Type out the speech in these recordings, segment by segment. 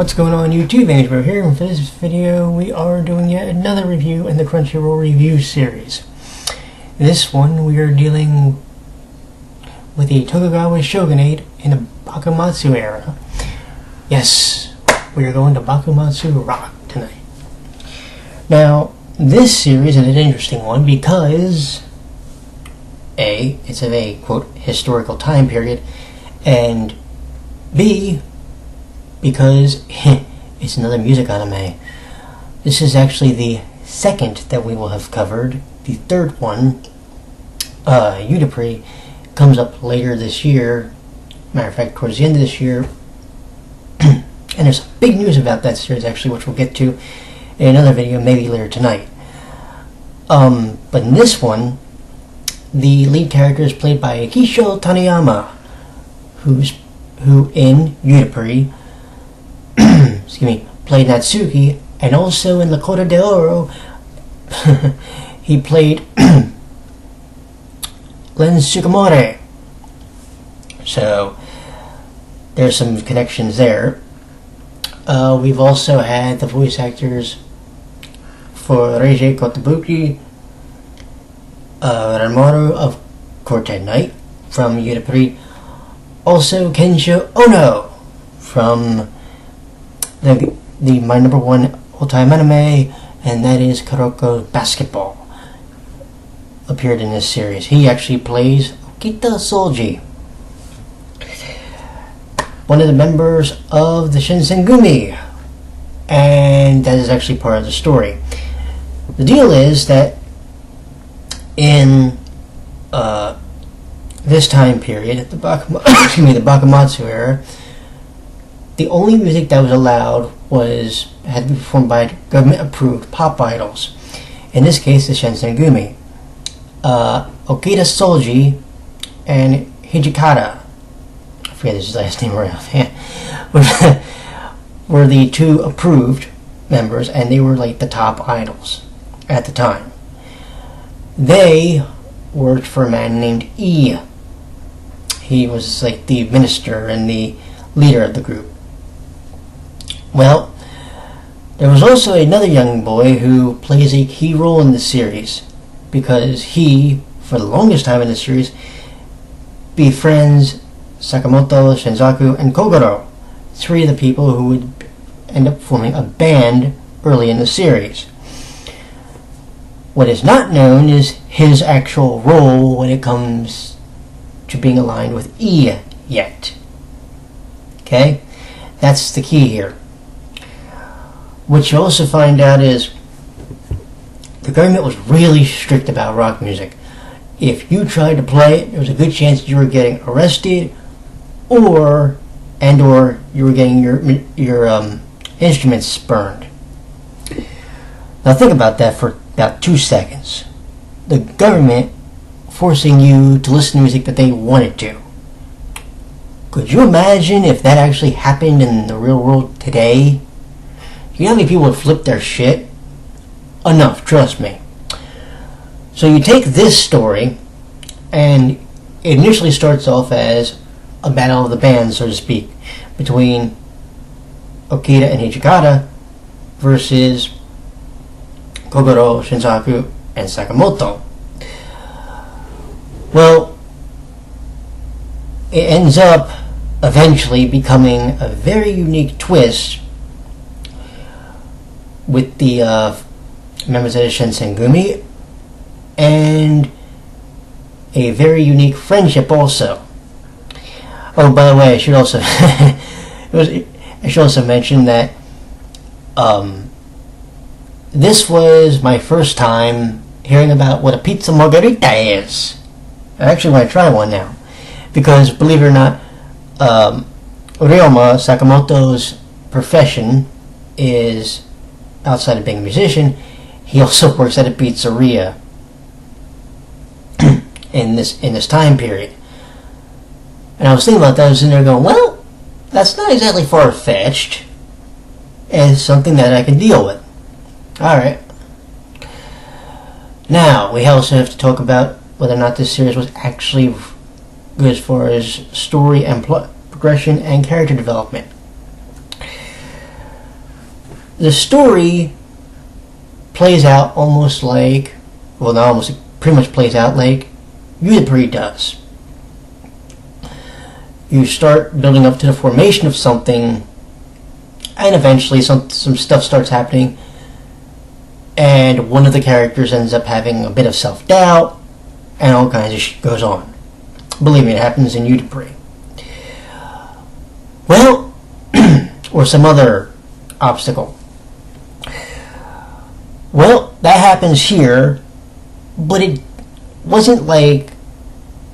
What's going on YouTube, Andrew here, and for this video we are doing yet another review in the Crunchyroll review series. In this one we are dealing with the Tokugawa shogunate in the Bakumatsu era. Yes, we are going to Bakumatsu Rock tonight. Now, this series is an interesting one because A, it's of a, quote, historical time period, and B, because it's another music anime. This is actually the second that we will have covered. The third one, Yudapri, comes up later this year. Matter of fact, towards the end of this year. And there's big news about that series, actually, which we'll get to in another video, maybe later tonight. But in this one, the lead character is played by Kishou Taniyama, who in Yudapri played Natsuki, and also in La Coda de Oro, he played Len Sukamore. So, there's some connections there. We've also had the voice actors for Reiji Kotobuki, Ranmaru of Quartet Knight from Yudapri, also Kensho Ono from my number one all-time anime, and that is Kuroko Basketball, appeared in this series. He actually plays Okita Soji, one of the members of the Shinsengumi, and that is actually part of the story. The deal is that in this time period, the Bakumatsu era, the only music that was allowed had to be performed by government-approved pop idols. In this case, the Shinsengumi. Okita Soji and Hijikata, I forget his last name around, were the two approved members, and they were like the top idols at the time. They worked for a man named E. He was like the minister and the leader of the group. Well, there was also another young boy who plays a key role in the series, because he, for the longest time in the series, befriends Sakamoto, Shinzaku, and Kogoro, three of the people who would end up forming a band early in the series. What is not known is his actual role when it comes to being aligned with E yet. Okay? That's the key here. What you also find out is the government was really strict about rock music. If you tried to play it, there was a good chance you were getting arrested, or you were getting your instruments burned. Now think about that for about 2 seconds. The government forcing you to listen to music that they wanted to. Could you imagine if that actually happened in the real world today? You know how many people would flip their shit? Enough, trust me. So you take this story, and it initially starts off as a battle of the bands, so to speak, between Okita and Hijikata versus Kogoro, Shinzaku, and Sakamoto. Well, it ends up eventually becoming a very unique twist with the members of the Shinsengumi, and a very unique friendship also. Oh, by the way, I should also mention that this was my first time hearing about what a pizza margarita is. I actually want to try one now, because believe it or not, Ryouma Sakamoto's profession is, outside of being a musician, he also works at a pizzeria in this time period. And I was thinking about that. I was in there going, well, that's not exactly far-fetched. And it's something that I can deal with. Alright. Now, we also have to talk about whether or not this series was actually good as far as story and plot progression and character development. the story plays out almost like, well, not almost, it pretty much plays out like Period does. You start building up to the formation of something, and eventually some stuff starts happening, and one of the characters ends up having a bit of self-doubt, and all kinds of shit goes on. Believe me, it happens in Udapri. Well, or some other obstacle. Well, that happens here, but it wasn't like,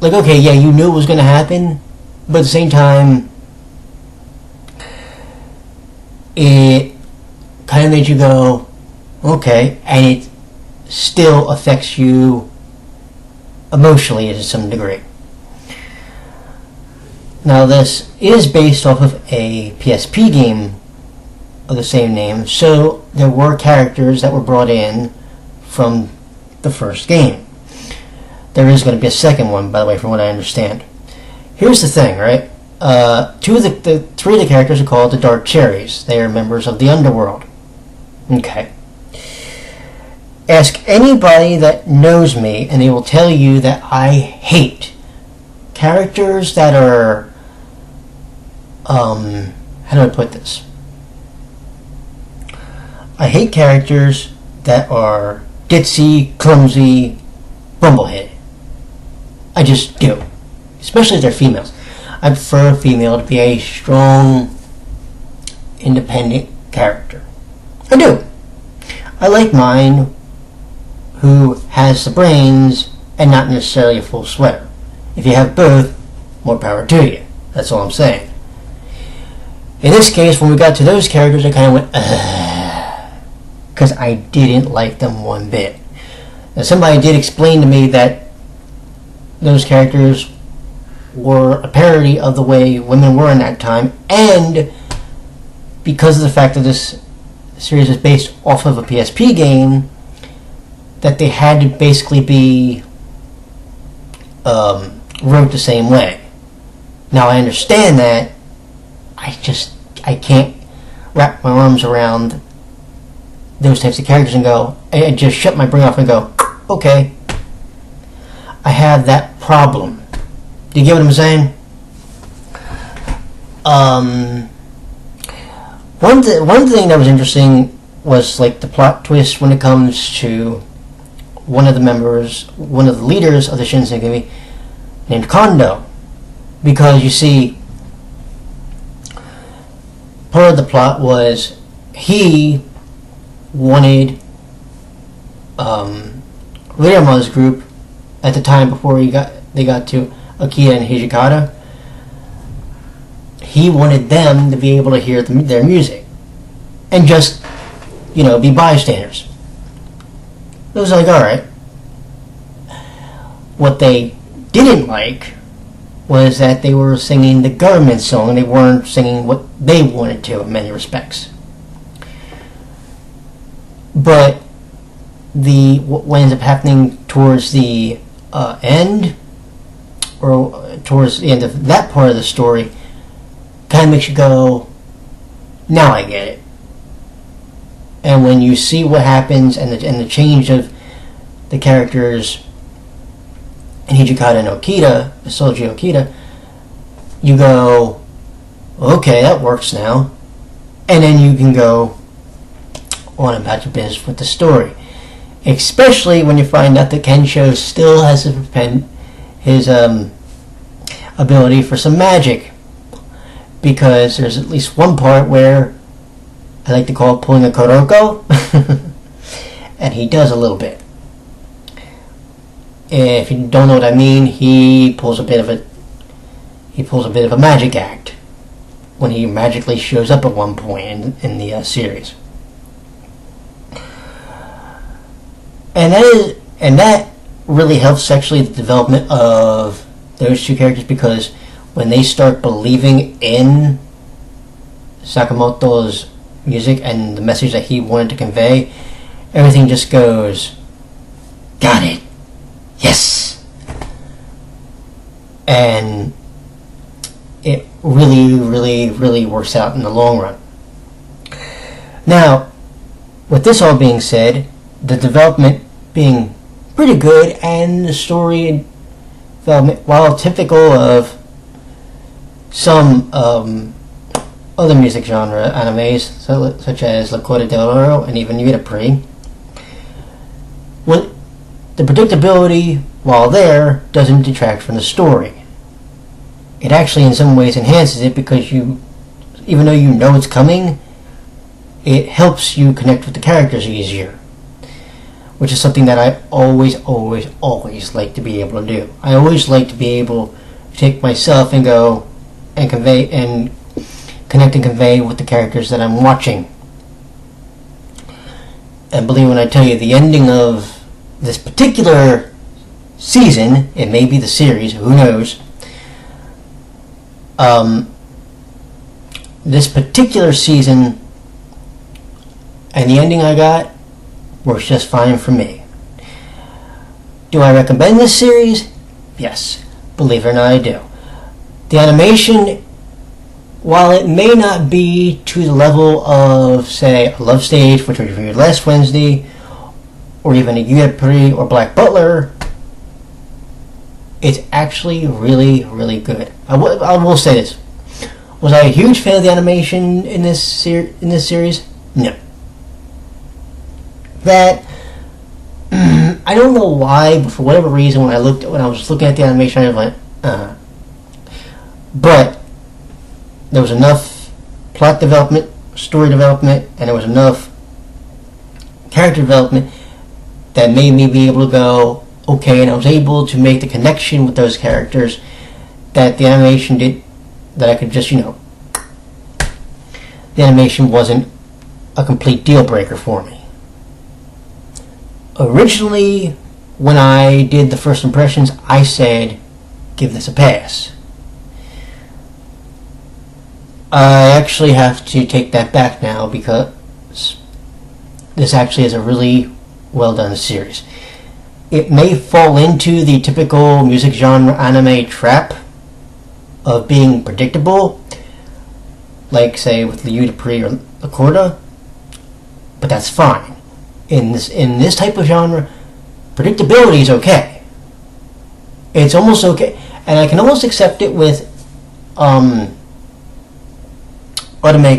okay, yeah, you knew it was going to happen, but at the same time, it kind of made you go, okay, and it still affects you emotionally to some degree. Now, this is based off of a PSP game of the same name, so there were characters that were brought in from the first game. There is going to be a second one, by the way, from what I understand. Here's the thing, right? Three of the characters are called the Dark Cherries. They are members of the underworld. Okay. Ask anybody that knows me, and they will tell you that I hate characters that are, how do I put this? I hate characters that are ditzy, clumsy, bumblehead. I just do. Especially if they're females. I prefer a female to be a strong, independent character. I do. I like mine who has the brains and not necessarily a full sweater. If you have both, more power to you. That's all I'm saying. In this case, when we got to those characters, I kind of went, because I didn't like them one bit. Now, somebody did explain to me that those characters were a parody of the way women were in that time, and because of the fact that this series is based off of a PSP game, that they had to basically be wrote the same way. Now, I understand that. I can't wrap my arms around those types of characters and go, I just shut my brain off and go, okay, I have that problem. Do you get what I'm saying? One thing that was interesting was like the plot twist when it comes to one of the leaders of the Shinsengumi named Kondo. Because you see, part of the plot was he wanted Ryouma's group at the time before they got to Akita and Hijikata. He wanted them to be able to hear their music and just, be bystanders. It was like, alright. What they didn't like was that they were singing the government song and they weren't singing what they wanted to in many respects. But what ends up happening towards the end, or towards the end of that part of the story, kind of makes you go, now I get it. And when you see what happens and the change of the characters in Hijikata and Okita, Soji Okita, you go, okay, that works now. And then you can go on about your business with the story. Especially when you find out that Kensho still has his ability for some magic. Because there's at least one part where I like to call it pulling a Kuroko. And he does a little bit. If you don't know what I mean, he pulls a bit of a magic act when he magically shows up at one point in the series. And that really helps actually the development of those two characters, because when they start believing in Sakamoto's music and the message that he wanted to convey, everything just goes, got it, yes. And it really, really, really works out in the long run. Now, With this all being said, the development being pretty good, and the story development, while typical of some other music genre animes, such as La Coda del Oro and even Yuta Pri, the predictability, while there, doesn't detract from the story. It actually in some ways enhances it, because even though you know it's coming, it helps you connect with the characters easier, which is something that I always like to be able to do. I always like to be able to take myself and go and convey and connect and convey with the characters that I'm watching. And believe me when I tell you, the ending of this particular season, it may be the series, who knows, this particular season and the ending I got works just fine for me. Do I recommend this series? Yes, believe it or not, I do. The animation, while it may not be to the level of, say, a Love Stage, which we reviewed last Wednesday, or even a Yuta Pri or Black Butler, it's actually really, really good. I will say this. Was I a huge fan of the animation in this series? No. That I don't know why, but for whatever reason, when I was looking at the animation, I was like, But there was enough plot development, story development, and there was enough character development that made me be able to go, okay, and I was able to make the connection with those characters that the animation did, that I could just, the animation wasn't a complete deal breaker for me. Originally, when I did the first impressions, I said, give this a pass. I actually have to take that back now, because this actually is a really well done series. It may fall into the typical music genre anime trap of being predictable, like say with Yuta Pri or La Corda, but that's fine. In this type of genre, predictability is okay. It's almost okay, and I can almost accept it with anime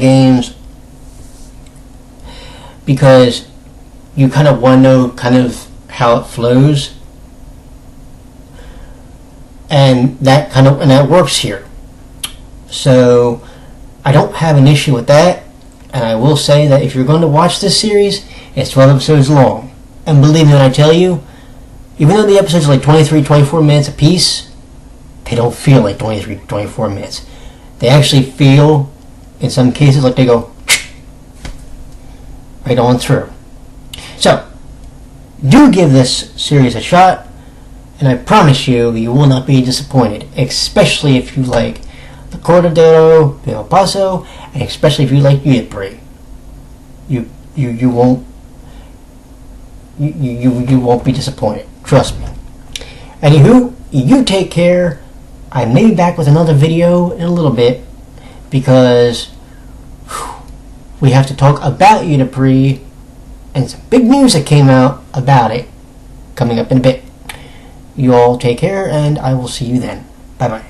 games, because you kind of want to know kind of how it flows, and that works here. So I don't have an issue with that, and I will say that if you're going to watch this series, it's 12 episodes long, and believe me when I tell you, even though the episodes are like 23-24 minutes a piece, they don't feel like 23-24 minutes. They actually feel, in some cases, like they go right on through. So do give this series a shot, and I promise you, you will not be disappointed, especially if you like the Cordero, El Paso, and especially if you like Yuta Pri. You won't be disappointed. Trust me. Anywho, you take care. I may be back with another video in a little bit, because we have to talk about Yuta Pri, and some big news that came out about it coming up in a bit. You all take care, and I will see you then. Bye bye.